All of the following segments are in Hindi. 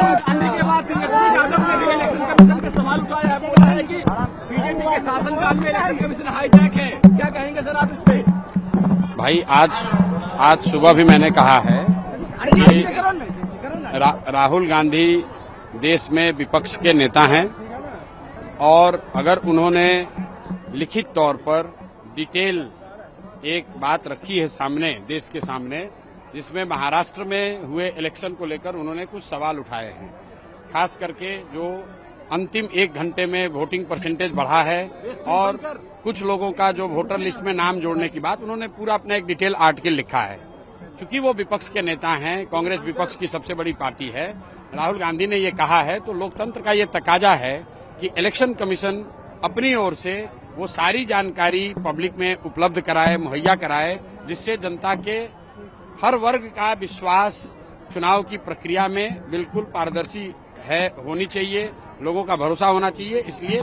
गांधी के बाद तेजस्वी यादव ने भी इलेक्शन कमीशन पे सवाल उठाया है, बोला है कि बीजेपी के शासनकाल में इलेक्शन कमीशन हाईजैक है। क्या कहेंगे सर आप इस पे? भाई आज सुबह भी मैंने कहा है कि राहुल गांधी देश में विपक्ष के नेता हैं और अगर उन्होंने लिखित तौर पर डिटेल एक बात रखी है सामने, देश के सामने, जिसमें महाराष्ट्र में हुए इलेक्शन को लेकर उन्होंने कुछ सवाल उठाए हैं, खास करके जो अंतिम 1 घंटे में वोटिंग परसेंटेज बढ़ा है और कुछ लोगों का जो वोटर लिस्ट में नाम जोड़ने की बात, उन्होंने पूरा अपना एक डिटेल आर्टिकल लिखा है। चूंकि वो विपक्ष के नेता हैं, कांग्रेस विपक्ष की सबसे बड़ी पार्टी है, राहुल गांधी ने ये कहा है, तो लोकतंत्र का ये तकाजा है कि इलेक्शन कमीशन अपनी ओर से वो सारी जानकारी पब्लिक में उपलब्ध कराए, मुहैया कराए, जिससे जनता के हर वर्ग का विश्वास चुनाव की प्रक्रिया में बिल्कुल पारदर्शी होनी चाहिए, लोगों का भरोसा होना चाहिए। इसलिए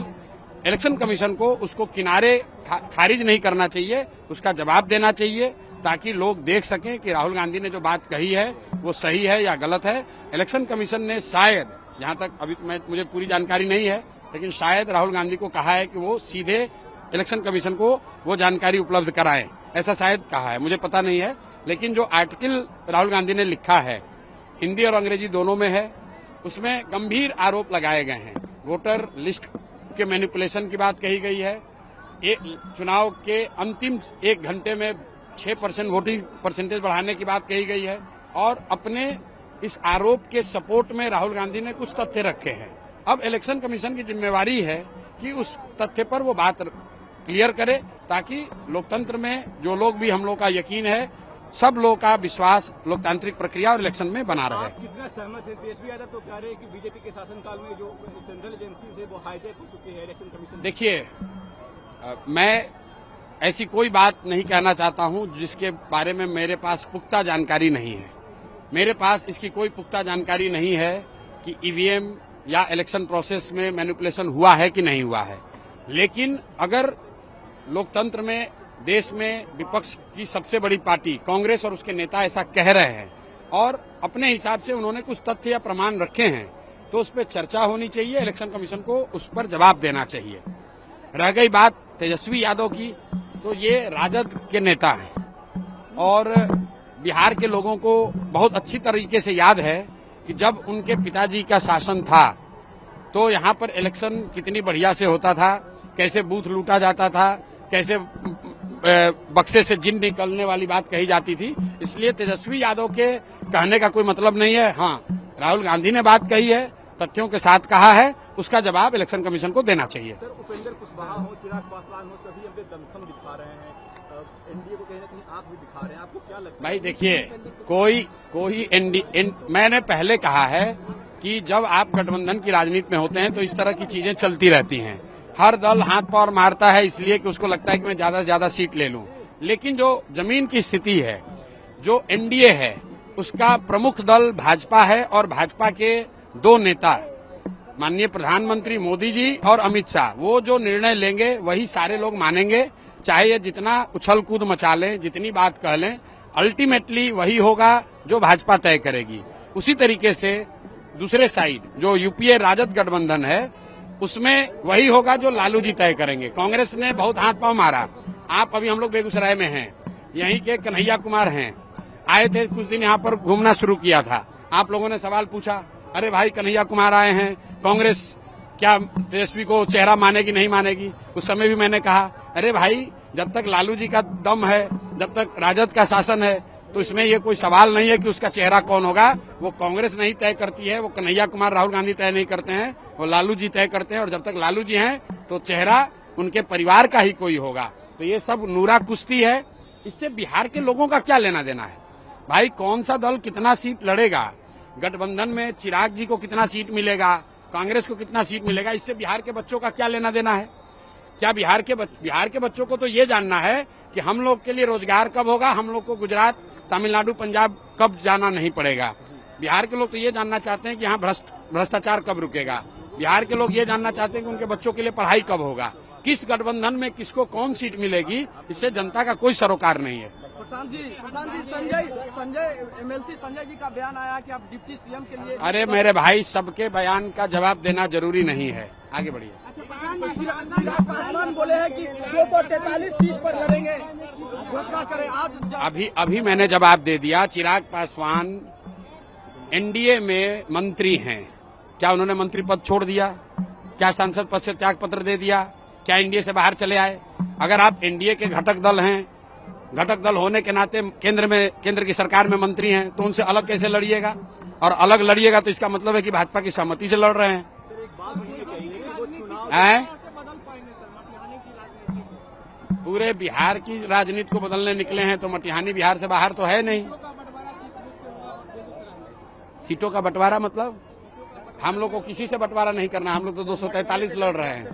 इलेक्शन कमीशन को उसको किनारे खारिज नहीं करना चाहिए, उसका जवाब देना चाहिए, ताकि लोग देख सकें कि राहुल गांधी ने जो बात कही है वो सही है या गलत है। इलेक्शन कमीशन ने शायद, जहां तक अभी मुझे पूरी जानकारी नहीं है, लेकिन शायद राहुल गांधी को कहा है कि वो सीधे इलेक्शन कमीशन को वो जानकारी उपलब्ध कराएं, ऐसा शायद कहा है, मुझे पता नहीं है। लेकिन जो आर्टिकल राहुल गांधी ने लिखा है, हिंदी और अंग्रेजी दोनों में है, उसमें गंभीर आरोप लगाए गए हैं। वोटर लिस्ट के मैनिपुलेशन की बात कही गई है, चुनाव के अंतिम 1 घंटे में 6% वोटिंग परसेंटेज बढ़ाने की बात कही गई है, और अपने इस आरोप के सपोर्ट में राहुल गांधी ने कुछ तथ्य रखे हैं। अब इलेक्शन कमीशन की जिम्मेवारी है कि उस तथ्य पर वो बात क्लियर करे, ताकि लोकतंत्र में जो लोग भी हम लोग का यकीन है, सब लोगों का विश्वास लोकतांत्रिक प्रक्रिया और इलेक्शन में बना रहे। कितना सहमत है? तेजस्वी यादव तो कह रहे हैं कि बीजेपी के शासनकाल में जो सेंट्रल एजेंसी है वो हाईजैक हो चुकी है इलेक्शन कमीशन। देखिए, मैं ऐसी कोई बात नहीं कहना चाहता हूं जिसके बारे में मेरे पास पुख्ता जानकारी नहीं है। मेरे पास इसकी कोई पुख्ता जानकारी नहीं है कि ईवीएम या इलेक्शन प्रोसेस में मैनिपुलेशन हुआ है कि नहीं हुआ है। लेकिन अगर लोकतंत्र में, देश में विपक्ष की सबसे बड़ी पार्टी कांग्रेस और उसके नेता ऐसा कह रहे हैं और अपने हिसाब से उन्होंने कुछ तथ्य या प्रमाण रखे हैं, तो उस पर चर्चा होनी चाहिए, इलेक्शन कमीशन को उस पर जवाब देना चाहिए। रह गई बात तेजस्वी यादव की, तो ये राजद के नेता हैं और बिहार के लोगों को बहुत अच्छी तरीके से याद है कि जब उनके पिताजी का शासन था तो यहाँ पर इलेक्शन कितनी बढ़िया से होता था, कैसे बूथ लूटा जाता था, कैसे बक्से से जिन निकलने वाली बात कही जाती थी। इसलिए तेजस्वी यादव के कहने का कोई मतलब नहीं है। हाँ, राहुल गांधी ने बात कही है, तथ्यों के साथ कहा है, उसका जवाब इलेक्शन कमीशन को देना चाहिए। सर, उपेंद्र कुशवाहा हो, चिराग पासवान हो, सभी अपने दमखम दिखा रहे हैं, एनडीए को कहीं ना कहीं आग भी दिखा रहे हैं, आपको क्या लगता है? भाई देखिए, मैंने पहले कहा है कि जब आप गठबंधन की राजनीति में होते हैं तो इस तरह की चीजें चलती रहती हैं। हर दल हाथ पांव मारता है इसलिए कि उसको लगता है कि मैं ज्यादा से ज्यादा सीट ले लूं। लेकिन जो जमीन की स्थिति है, जो एनडीए है, उसका प्रमुख दल भाजपा है और भाजपा के 2 नेता, माननीय प्रधानमंत्री मोदी जी और अमित शाह, वो जो निर्णय लेंगे वही सारे लोग मानेंगे, चाहे ये जितना उछल कूद मचा लें, जितनी बात कह लें, अल्टीमेटली वही होगा जो भाजपा तय करेगी। उसी तरीके से दूसरे साइड जो यूपीए राजद गठबंधन है, उसमें वही होगा जो लालू जी तय करेंगे। कांग्रेस ने बहुत हाथ पांव मारा। आप अभी हम लोग बेगूसराय में हैं, यहीं के कन्हैया कुमार हैं, आए थे कुछ दिन यहाँ पर घूमना शुरू किया था। आप लोगों ने सवाल पूछा, अरे भाई कन्हैया कुमार आए हैं, कांग्रेस क्या तेजस्वी को चेहरा मानेगी नहीं मानेगी? उस समय भी मैंने कहा, अरे भाई जब तक लालू जी का दम है, जब तक राजद का शासन है, तो इसमें ये कोई सवाल नहीं है कि उसका चेहरा कौन होगा। वो कांग्रेस नहीं तय करती है, वो कन्हैया कुमार राहुल गांधी तय नहीं करते हैं, वो लालू जी तय करते हैं। और जब तक लालू जी हैं तो चेहरा उनके परिवार का ही कोई होगा। तो ये सब नूरा कुश्ती है, इससे बिहार के लोगों का क्या लेना देना है? भाई कौन सा दल कितना सीट लड़ेगा, गठबंधन में चिराग जी को कितना सीट मिलेगा, कांग्रेस को कितना सीट मिलेगा, इससे बिहार के बच्चों का क्या लेना देना है? क्या बिहार के बच्चों को तो ये जानना है कि हम लोग के लिए रोजगार कब होगा, हम लोग को गुजरात, तमिलनाडु, पंजाब कब जाना नहीं पड़ेगा। बिहार के लोग तो ये जानना चाहते हैं कि यहाँ भ्रष्टाचार कब रुकेगा। बिहार के लोग ये जानना चाहते हैं कि उनके बच्चों के लिए पढ़ाई कब होगा। किस गठबंधन में किसको कौन सीट मिलेगी, इससे जनता का कोई सरोकार नहीं है। प्रशांत जी संजय एमएलसी संजय जी का बयान आया कि आप डिप्टी सीएम के लिए। अरे मेरे भाई, सबके बयान का जवाब देना जरूरी नहीं है। आगे बढ़िए। चिराग पासवान बोले हैं कि 243 सीट पर लड़ेंगे, घोषणा करें आज। अभी मैंने जवाब दे दिया। चिराग पासवान एनडीए में मंत्री हैं। क्या उन्होंने मंत्री पद छोड़ दिया? क्या सांसद पद से त्याग पत्र दे दिया? क्या एनडीए से बाहर चले आए? अगर आप एनडीए के घटक दल हैं, घटक दल होने के नाते केंद्र की सरकार में मंत्री हैं, तो उनसे अलग कैसे लड़िएगा? और अलग लड़िएगा तो इसका मतलब है कि भाजपा की सहमति से लड़ रहे हैं। पूरे बिहार की राजनीति को बदलने निकले हैं, तो मटिहानी बिहार से बाहर तो है नहीं। सीटों का बंटवारा मतलब हम लोग को किसी से बंटवारा नहीं करना। हम लोग तो 243 लड़ रहे हैं।